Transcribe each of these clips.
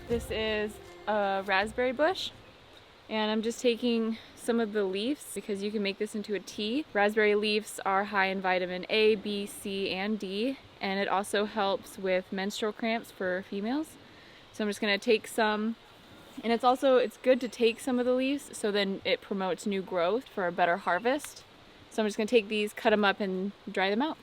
This is a raspberry bush, and I'm just taking some of the leaves because you can make this into a tea. Raspberry leaves are high in vitamin A, B, C, and D, and it also helps with menstrual cramps for females. So I'm just gonna take some, and it's good to take some of the leaves so then it promotes new growth for a better harvest. So I'm just gonna take these, cut them up, and dry them out.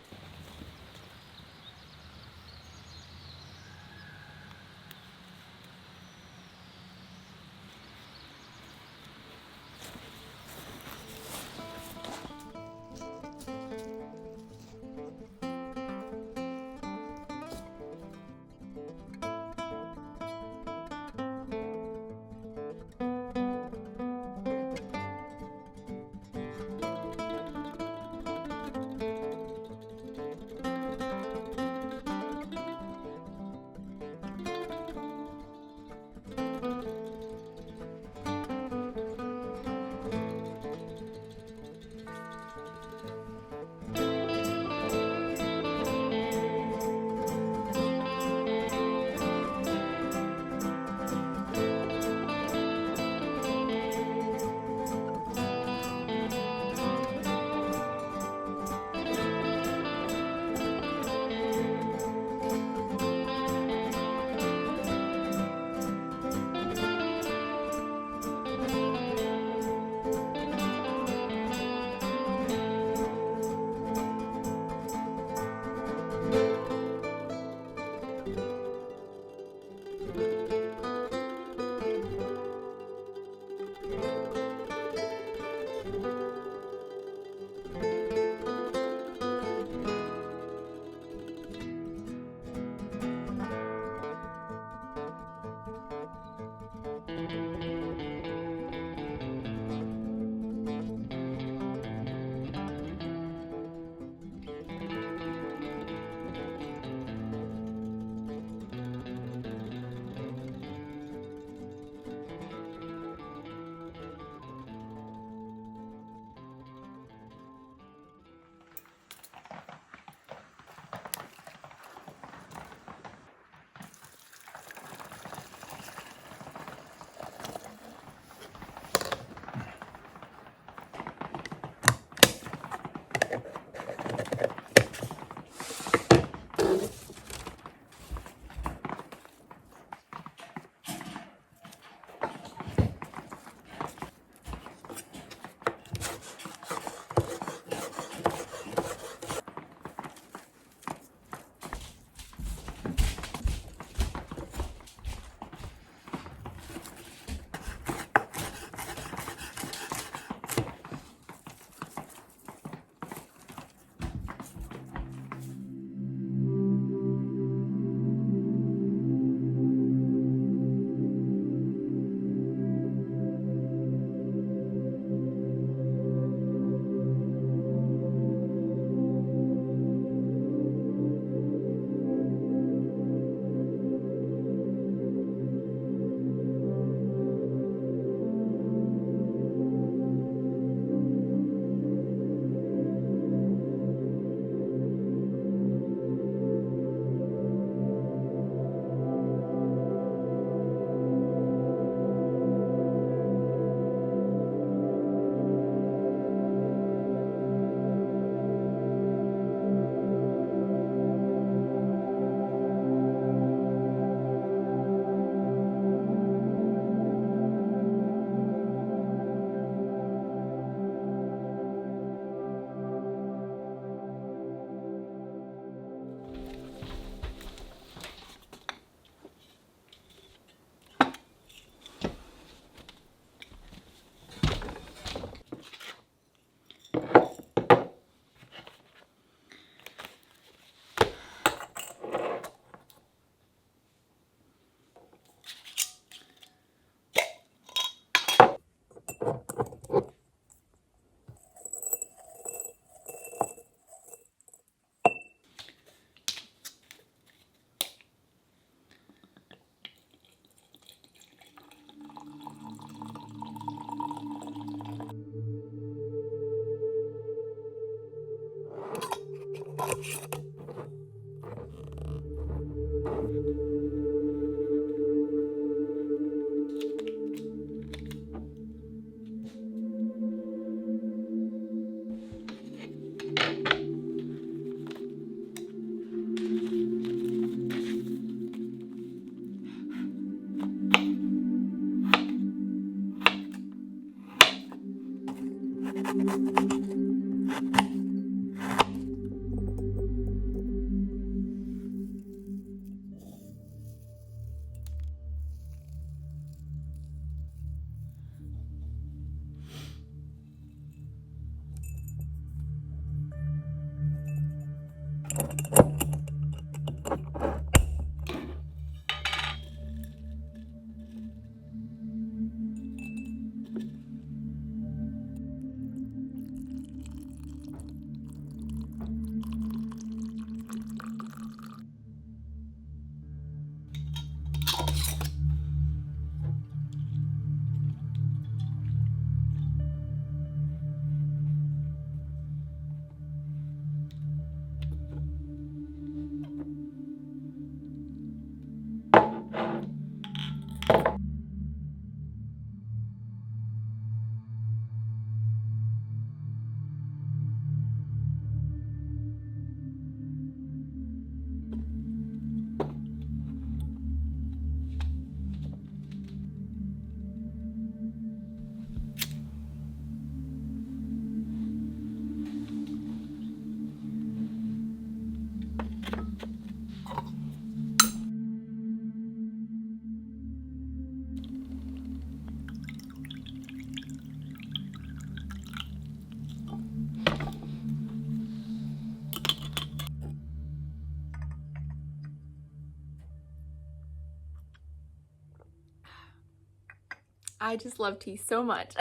I just love tea so much.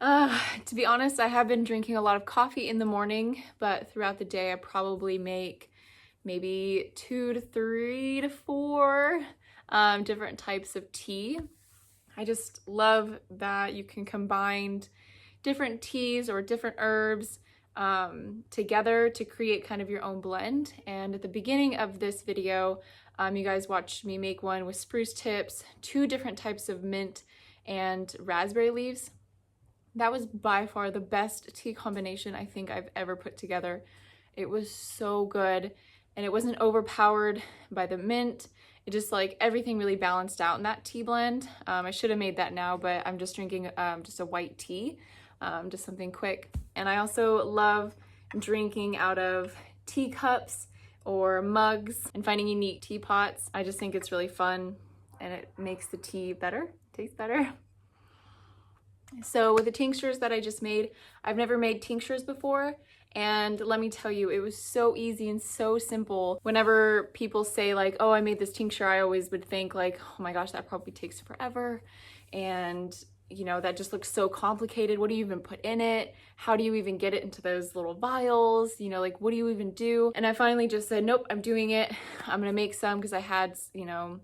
To be honest, I have been drinking a lot of coffee in the morning, but throughout the day I probably make maybe 2 to 3 to 4 different types of tea. I just love that you can combine different teas or different herbs together to create kind of your own blend. And at the beginning of this video, you guys watched me make one with spruce tips, 2 different types of mint and raspberry leaves. That was by far the best tea combination I think I've ever put together. It was so good, and it wasn't overpowered by the mint. It just like everything really balanced out in that tea blend. I should have made that now, but I'm just drinking just a white tea, just something quick. And I also love drinking out of teacups or mugs and finding unique teapots. I just think it's really fun and it makes the tea better, tastes better. So with the tinctures that I just made, I've never made tinctures before, and let me tell you, it was so easy and so simple. Whenever people say like, oh, I made this tincture, I always would think like, oh my gosh, that probably takes forever, and you know, that just looks so complicated. What do you even put in it? How do you even get it into those little vials? You know, like what do you even do? And I finally just said, nope, I'm doing it. I'm gonna make some because I had, you know,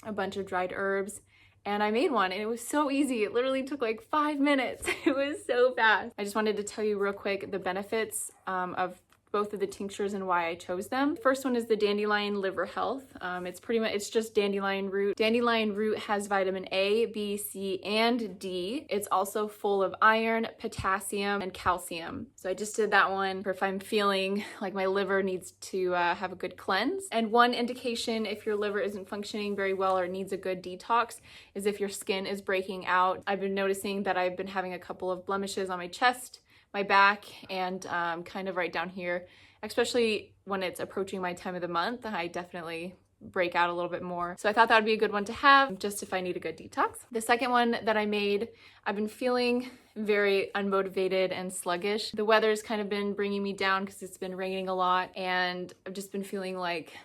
a bunch of dried herbs. And I made one and it was so easy. It literally took like 5 minutes. It was so fast. I just wanted to tell you real quick the benefits of both of the tinctures and why I chose them. First one is the dandelion liver health. It's just dandelion root. Dandelion root has vitamin A, B, C, and D. It's also full of iron, potassium, and calcium. So I just did that one for if I'm feeling like my liver needs to have a good cleanse. And one indication if your liver isn't functioning very well or needs a good detox is if your skin is breaking out. I've been noticing that I've been having a couple of blemishes on my chest, my back, and kind of right down here, especially when it's approaching my time of the month. I definitely break out a little bit more. So I thought that would be a good one to have just if I need a good detox. The second one that I made, I've been feeling very unmotivated and sluggish. The weather's kind of been bringing me down because it's been raining a lot, and I've just been feeling like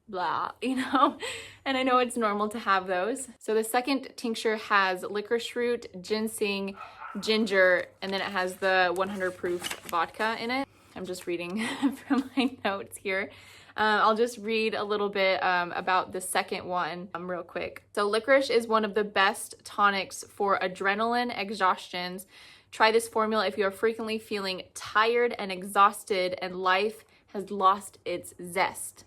blah, you know, and I know it's normal to have those. So the second tincture has licorice root, ginseng, ginger, and then it has the 100 proof vodka in it. I'm just reading from my notes here. I'll just read a little bit about the second one real quick. So licorice is one of the best tonics for adrenaline exhaustions. Try this formula if you are frequently feeling tired and exhausted and life has lost its zest.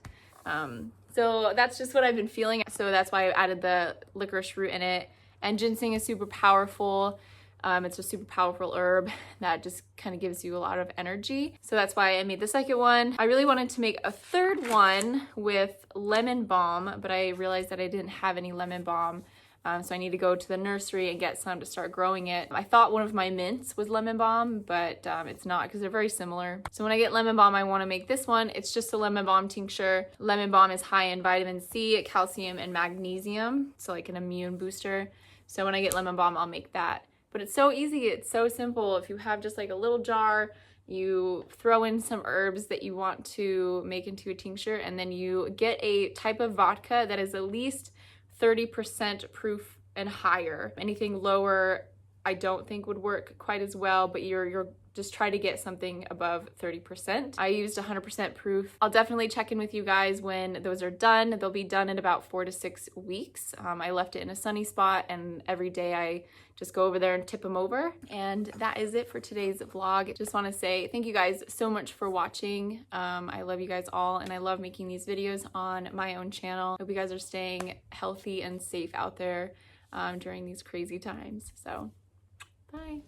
So that's just what I've been feeling. So that's why I added the licorice root in it. And ginseng is super powerful. It's a super powerful herb that just kind of gives you a lot of energy. So that's why I made the second one. I really wanted to make a third one with lemon balm, but I realized that I didn't have any lemon balm So I need to go to the nursery and get some to start growing it. I thought one of my mints was lemon balm, but it's not because they're very similar. So when I get lemon balm, I want to make this one. It's just a lemon balm tincture. Lemon balm is high in vitamin C, calcium, and magnesium, so like an immune booster. So when I get lemon balm, I'll make that. But it's so easy, it's so simple. If you have just like a little jar, you throw in some herbs that you want to make into a tincture, and then you get a type of vodka that is at least 30% proof and higher. Anything lower I don't think would work quite as well, but you're just try to get something above 30%. I used 100% proof. I'll definitely check in with you guys when those are done. They'll be done in about 4 to 6 weeks. I left it in a sunny spot, and every day I just go over there and tip them over. And that is it for today's vlog. Just want to say thank you guys so much for watching. I love you guys all, and I love making these videos on my own channel. Hope you guys are staying healthy and safe out there during these crazy times. So, bye.